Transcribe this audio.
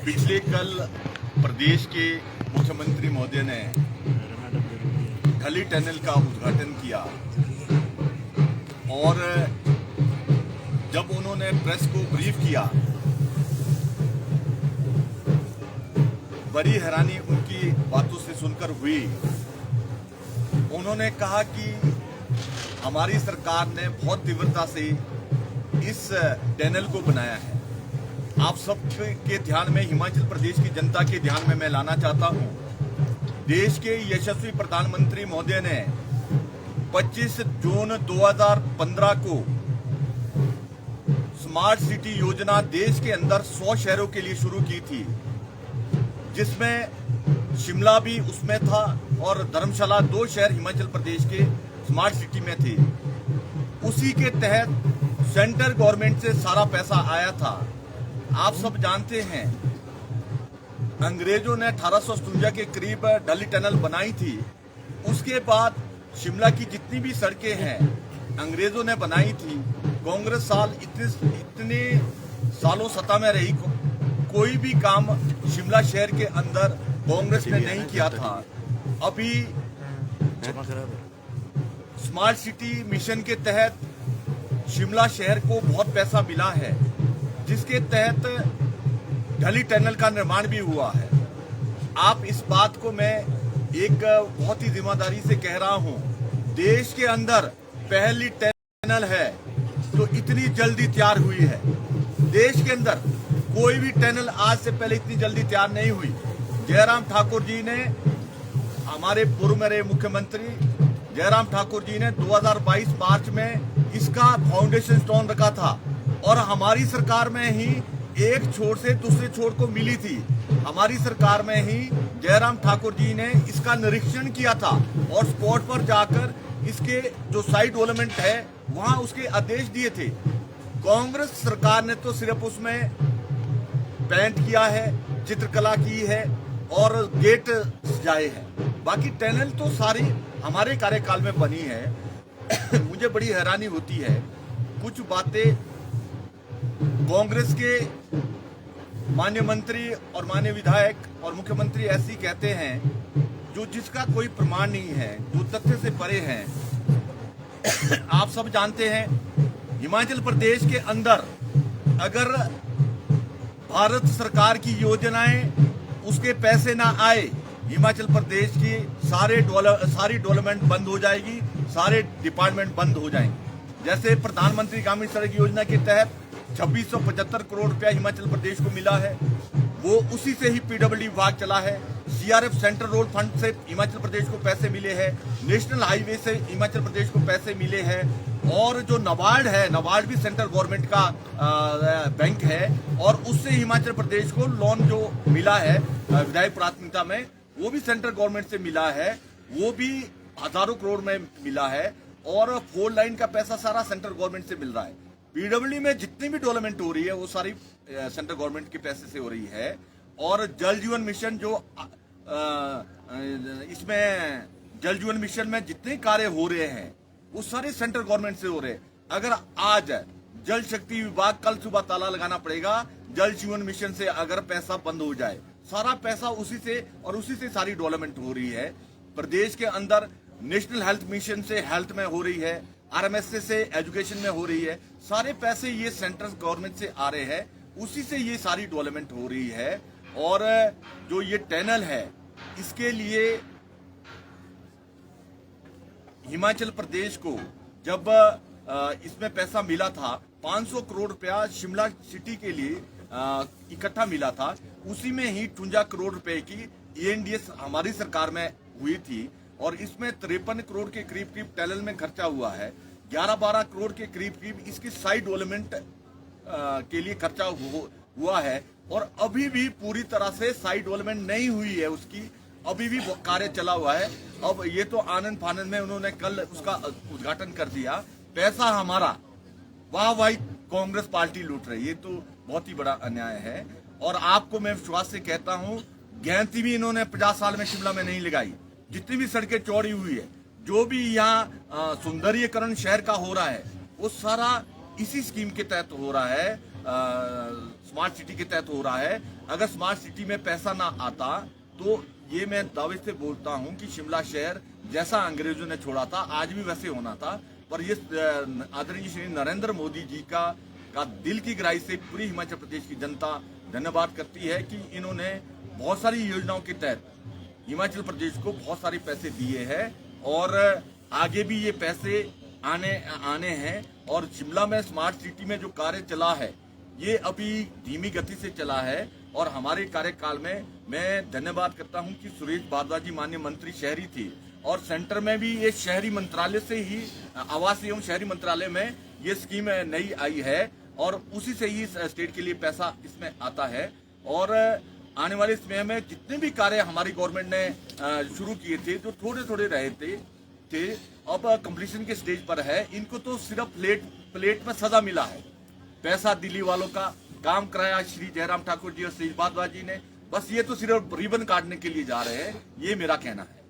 पिछले कल प्रदेश के मुख्यमंत्री महोदय ने ढली टनल का उद्घाटन किया और जब उन्होंने प्रेस को ब्रीफ किया, बड़ी हैरानी उनकी बातों से सुनकर हुई। उन्होंने कहा कि हमारी सरकार ने बहुत तीव्रता से इस टनल को बनाया है। आप सबके ध्यान में, हिमाचल प्रदेश की जनता के ध्यान में मैं लाना चाहता हूं, देश के यशस्वी प्रधानमंत्री महोदय ने 25 जून 2015 को स्मार्ट सिटी योजना देश के अंदर 100 शहरों के लिए शुरू की थी, जिसमें शिमला भी उसमें था और धर्मशाला, 2 शहर हिमाचल प्रदेश के स्मार्ट सिटी में थे। उसी के तहत सेंट्रल गवर्नमेंट से सारा पैसा आया था। आप सब जानते हैं, अंग्रेजों ने 1857 के करीब ढली टनल बनाई थी। उसके बाद शिमला की जितनी भी सड़कें हैं अंग्रेजों ने बनाई थी। कांग्रेस साल इतने सालों सत्ता में रही, कोई भी काम शिमला शहर के अंदर कांग्रेस ने नहीं किया था। अभी स्मार्ट सिटी मिशन के तहत शिमला शहर को बहुत पैसा मिला है, जिसके तहत ढली टनल का निर्माण भी हुआ है। आप इस बात को मैं एक बहुत ही जिम्मेदारी से कह रहा हूं, देश के अंदर पहली टनल है तो इतनी जल्दी तैयार हुई है। देश के अंदर कोई भी टनल आज से पहले इतनी जल्दी तैयार नहीं हुई। जयराम ठाकुर जी ने, हमारे पूर्व में रहे मुख्यमंत्री जयराम ठाकुर जी ने 2022 मार्च में इसका फाउंडेशन स्टोन रखा था और हमारी सरकार में ही एक छोर से दूसरे छोर को मिली थी। हमारी सरकार में ही जयराम ठाकुर जी ने इसका निरीक्षण किया था और स्पॉट पर जाकर इसके जो साइड डेवलपमेंट है वहां उसके आदेश दिए थे। कांग्रेस सरकार ने तो सिर्फ उसमें पेंट किया है, चित्रकला की है और गेट सजाए हैं। बाकी टनल तो सारी हमारे कार्यकाल में बनी है। मुझे बड़ी हैरानी होती है, कुछ बातें कांग्रेस के माननीय मंत्री और माननीय विधायक और मुख्यमंत्री ऐसी कहते हैं जो जिसका कोई प्रमाण नहीं है, जो तथ्य से परे हैं। आप सब जानते हैं, हिमाचल प्रदेश के अंदर अगर भारत सरकार की योजनाएं उसके पैसे ना आए, हिमाचल प्रदेश की सारी डेवलपमेंट बंद हो जाएगी, सारे डिपार्टमेंट बंद हो जाएंगे। जैसे प्रधानमंत्री ग्रामीण सड़क योजना के तहत 2675 करोड़ रुपया हिमाचल प्रदेश को मिला है, वो उसी से ही पीडब्ल्यूडी विभाग चला है। सीआरएफ सेंट्रल रोड फंड से हिमाचल प्रदेश को पैसे मिले हैं, नेशनल हाईवे से हिमाचल प्रदेश को पैसे मिले हैं और जो नाबार्ड है, नाबार्ड भी सेंट्रल गवर्नमेंट का बैंक है और उससे हिमाचल प्रदेश को लोन जो मिला है विधायक प्राथमिकता में, वो भी सेंट्रल गवर्नमेंट से मिला है, वो भी हजारों करोड़ में मिला है और 4 लाइन का पैसा सारा सेंट्रल गवर्नमेंट से मिल रहा है। पीडब्ल्यूडी में जितनी भी डेवलपमेंट हो रही है वो सारी सेंट्रल गवर्नमेंट के पैसे से हो रही है। और जल जीवन मिशन जो इसमें जल जीवन मिशन में जितने कार्य हो रहे हैं वो सारे सेंट्रल गवर्नमेंट से हो रहे हैं। अगर आज जल शक्ति विभाग कल सुबह ताला लगाना पड़ेगा, जल जीवन मिशन से अगर पैसा बंद हो जाए, सारा पैसा उसी से और उसी से सारी डेवलपमेंट हो रही है। प्रदेश के अंदर नेशनल हेल्थ मिशन से हेल्थ में हो रही है, आरएमएसए से एजुकेशन में हो रही है, सारे पैसे ये सेंट्रल गवर्नमेंट से आ रहे हैं, उसी से ये सारी डेवलपमेंट हो रही है। और जो ये टनल है इसके लिए हिमाचल प्रदेश को जब इसमें पैसा मिला था, 500 करोड़ रुपया शिमला सिटी के लिए इकट्ठा मिला था, उसी में ही 58 करोड़ रुपए की ENDS हमारी सरकार में हुई थी और इसमें 53 करोड़ के करीब टनल में खर्चा हुआ है। 11-12 करोड़ के करीब इसकी साइड डेवलपमेंट के लिए खर्चा हुआ है और अभी भी पूरी तरह से साइड डेवलपमेंट नहीं हुई है उसकी, अभी भी कार्य चला हुआ है। अब ये तो आनंद फानंद में उन्होंने कल उसका उद्घाटन कर दिया, पैसा हमारा, वाह भाई कांग्रेस पार्टी लूट रही है, तो बहुत ही बड़ा अन्याय है। और आपको मैं विश्वास से कहता हूं, गैंती भी इन्होंने 50 साल में शिमला में नहीं लगाई। जितनी भी सड़कें चौड़ी हुई है, जो भी यहाँ सुंदरीकरण शहर का हो रहा है, वो सारा इसी स्कीम के तहत हो रहा है। स्मार्ट सिटी के तहत हो रहा है। अगर स्मार्ट सिटी में पैसा ना आता तो ये मैं दावे से बोलता हूं कि शिमला शहर जैसा अंग्रेजों ने छोड़ा था आज भी वैसे होना था। पर ये आदरणीय श्री नरेंद्र मोदी जी का दिल की गहराई से पूरी हिमाचल प्रदेश की जनता धन्यवाद करती है कि इन्होंने बहुत सारी योजनाओं के तहत हिमाचल प्रदेश को बहुत सारे पैसे दिए हैं और आगे भी ये पैसे आने हैं। और शिमला में स्मार्ट सिटी में जो कार्य चला है ये अभी धीमी गति से चला है और हमारे कार्यकाल में मैं धन्यवाद करता हूं कि सुरेश भारद्वाज जी माननीय मंत्री शहरी थे और सेंटर में भी ये शहरी मंत्रालय से ही आवास एवं शहरी मंत्रालय में ये स्कीम नई आई है और उसी से ही स्टेट के लिए पैसा इसमें आता है। और आने वाले समय में जितने भी कार्य हमारी गवर्नमेंट ने शुरू किए थे जो थोड़े थोड़े रहे थे अब कंप्लीशन के स्टेज पर है। इनको तो सिर्फ प्लेट में सजा मिला है, पैसा दिल्ली वालों का काम कराया श्री जयराम ठाकुर जी और सुरेश भारद्वाज जी ने, बस ये तो सिर्फ रिबन काटने के लिए जा रहे हैं, ये मेरा कहना है।